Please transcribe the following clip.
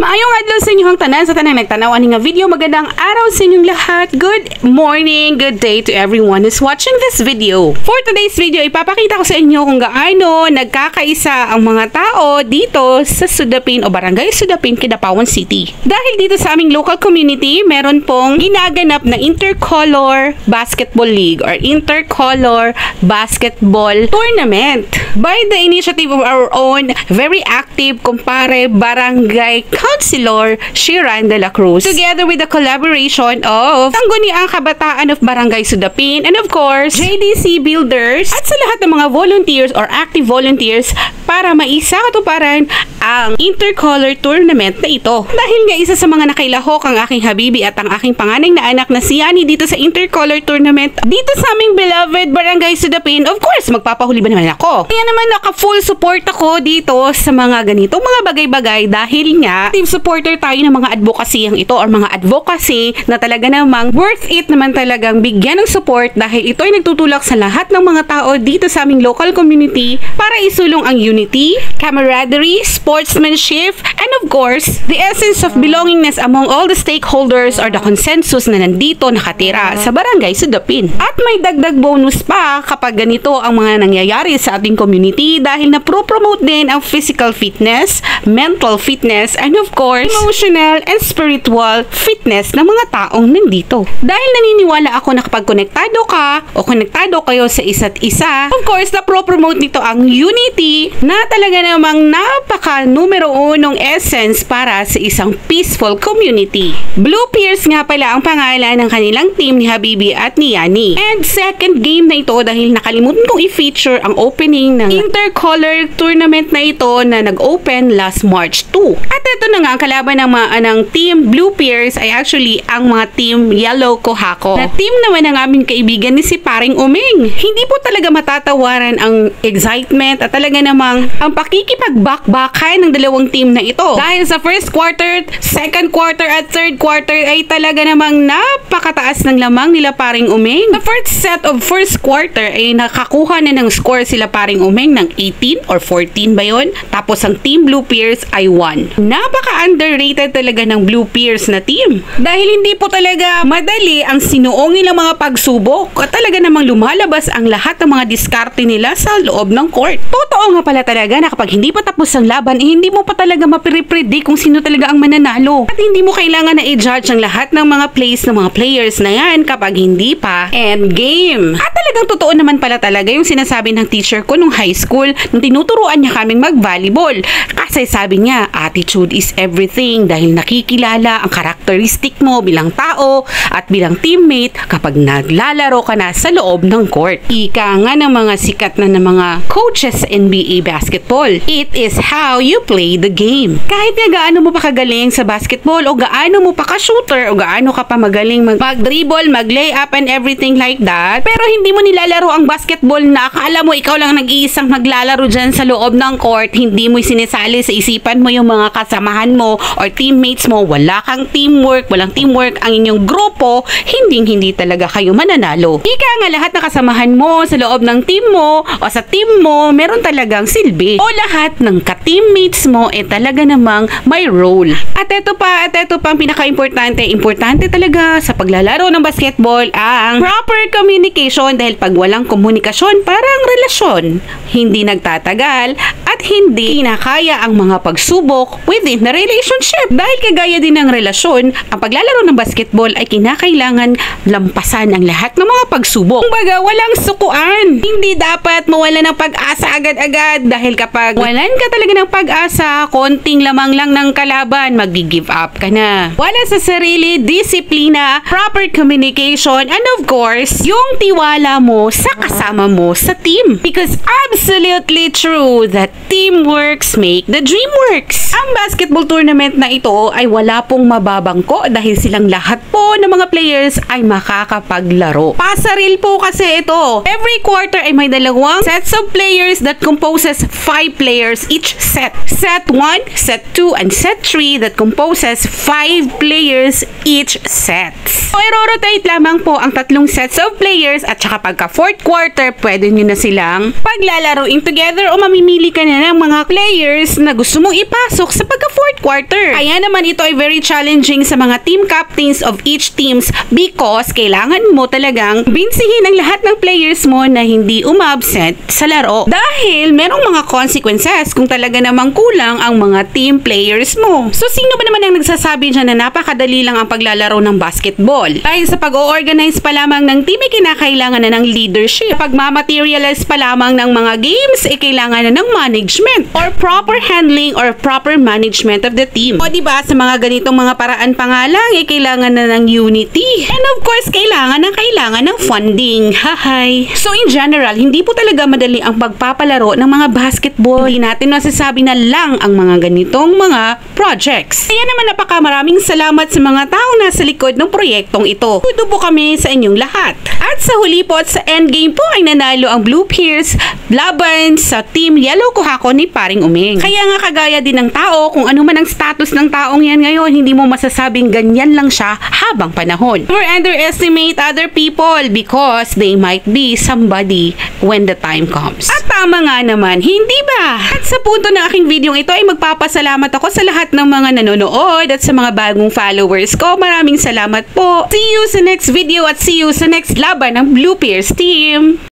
Maayong adlaw sa inyong tanan sa tanang nagtanaw ani nga video. Magandang araw sa inyong lahat. Good morning, good day to everyone who's watching this video. For today's video, ipapakita ko sa inyo kung gaano nagkakaisa ang mga tao dito sa Sudapin o Barangay Sudapin, Kidapawan City. Dahil dito sa aming local community, meron pong ginaganap na Intercolor Basketball League or Intercolor Basketball Tournament by the initiative of our own very active kumpare Barangay Councilor Shiran de la Cruz, together with the collaboration of Sangguniang Kabataan of Barangay Sudapin and of course JDC Builders at sa lahat ng mga volunteers or active volunteers para maisakatuparan ang Intercolor Tournament na ito. Dahil nga isa sa mga nakailahok ang aking habibi at ang aking panganay na anak na si Yani dito sa Intercolor Tournament dito sa aming beloved Barangay Sudapin, of course magpapahuli ba naman ako? Kaya naman naka-full support ako dito sa mga ganitong mga bagay-bagay dahil nga active supporter tayo ng mga advocacy ito or mga advocacy na talaga namang worth it naman talagang bigyan ng support dahil ito ay nagtutulak sa lahat ng mga tao dito sa aming local community para isulong ang unity, camaraderie, sportsmanship, and of course, the essence of belongingness among all the stakeholders or the consensus na nandito nakatira sa Barangay Sudapin. At may dagdag bonus pa kapag ganito ang mga nangyayari sa ating community dahil na-promote din ang physical fitness, mental fitness, and of course, emotional and spiritual fitness ng mga taong nandito. Dahil naniniwala ako na kapag konektado ka o konektado kayo sa isa't isa, of course, na-promote nito ang unity na talaga namang napaka numero unong essence para sa isang peaceful community. Blue Peers nga pala ang pangalan ng kanilang team ni Habibi at ni Yani. And second game na ito dahil nakalimutan kong i-feature ang opening ng Intercolor Tournament na ito na nag-open last March 2. At ito na nga, ang kalaban ng team Blue Peers ay actually ang mga team Yellow Kohako. Na team naman ng aming kaibigan ni si Paring Uming. Hindi po talaga matatawaran ang excitement at talaga namang ang pakikipagbakbakan ng dalawang team na ito. Dahil sa first quarter, second quarter at third quarter ay talaga namang napakataas ng lamang nila Paring Uming. The first set of first quarter ay nakakuha na ng score sila Paring Uming ng 18 or 14 ba yun? Tapos ang team Blue Peers ay 1. Napaka-underrated talaga ng Blue Peers na team. Dahil hindi po talaga madali ang sinuong nilang mga pagsubok at talaga namang lumalabas ang lahat ng mga diskarte nila sa loob ng court. Totoo nga pala talaga na kapag hindi pa tapos ang laban, hindi mo pa talaga mapre-predict kung sino talaga ang mananalo. At hindi mo kailangan na i-judge ang lahat ng mga plays ng mga players na yan kapag hindi pa end game. At talagang totoo naman pala talaga yung sinasabi ng teacher ko nung high school nung tinuturuan niya kaming mag-volleyball. Kasi sabi niya, attitude is everything dahil nakikilala ang karakteristik mo bilang tao at bilang teammate kapag naglalaro ka na sa loob ng court. Ika nga ng mga sikat na ng mga coaches sa NBA basketball. It is how you play the game. Kahit nga gaano mo pa kagaling sa basketball o gaano mo pa ka-shooter o gaano ka pa magaling mag-dribble, mag-layup and everything like that, pero hindi mo nilalaro ang basketball na akala mo ikaw lang nag-iisang naglalaro dyan sa loob ng court, hindi mo sinisali sa isipan mo yung mga kasamahan mo or teammates mo, wala kang teamwork, walang teamwork ang inyong grupo, hindi talaga kayo mananalo. Ika nga lahat na kasamahan mo sa loob ng team mo o sa team mo, meron talagang silbi. O lahat ng ka-teammates mo talaga namang may role. At ito pa ang pinaka-importante. Importante talaga sa paglalaro ng basketball ang proper communication dahil pag walang komunikasyon, parang relasyon. Hindi nagtatagal at hindi kinakaya ang mga pagsubok within the relationship. Dahil kagaya din ng relasyon, ang paglalaro ng basketball ay kinakailangan lampasan ang lahat ng mga pagsubok. Kumbaga, walang sukuan. Hindi dapat mawala ng pag-asa agad-agad dahil kapag walan ka talaga ng pag-asa, konting lamang lang ng kalaban, mag-give up ka na. Wala sa sarili, disiplina, proper communication, and of course, yung tiwala mo sa kasama mo sa team. Because absolutely true that teamworks make the dream works. Ang basketball tournament na ito ay wala pong mababangko dahil silang lahat po ng mga players ay makakapaglaro. Pasaril po kasi ito. Every quarter ay may dalawang sets of players that composes 5 players each set. Set 1, set 2, and set 3 that composes 5 players each set. So, i-rotate lamang po ang tatlong sets of players at saka pagka 4th quarter, pwede nyo na silang paglalaroin together o mamimili ka na ng mga players na gusto mong ipasok sa pagka 4th quarter. Kaya naman ito ay very challenging sa mga team captains of each teams because kailangan mo talagang binsihin ang lahat ng players mo na hindi umabsent sa laro. Dahil merong mga consequences kung talaga namang kulang ang mga team players mo. So, sino ba naman ang nagsasabi dyan na napakadali lang ang paglalaro ng basketball? Dahil sa pag-o-organize pa lamang ng team, kinakailangan na ng leadership. Pag ma-materialize pa lamang ng mga games, kailangan na ng management or proper handling or proper management of the team. O diba, sa mga ganitong mga paraan pa nga lang, kailangan na ng unity. And of course, kailangan ng funding. Hahay. So in general, hindi po talaga madali ang pagpapalaro ng mga basketball. Hindi natin masasabi na lang ang mga ganitong mga projects. Kaya naman napakamaraming salamat sa mga taong nasa likod ng proyektong ito. Tudo po kami sa inyong lahat. At sa huli po at sa endgame po ay nanalo ang Blue Pierce laban sa Team Yellow Kuhako ni Paring Uming. Kaya nga kagaya din ng tao, kung ano man ang status ng taong yan ngayon, hindi mo masasabing ganyan lang siya habang panahon. Never underestimate other people because they might be somebody when the time comes. At tama nga naman, hindi ba? At sa punto ng aking video ito ay magpapasalamat ako sa lahat ng mga nanonood at sa mga bagong followers ko. Maraming salamat po. See you sa next video at see you sa next laban ng Blue Pierce team.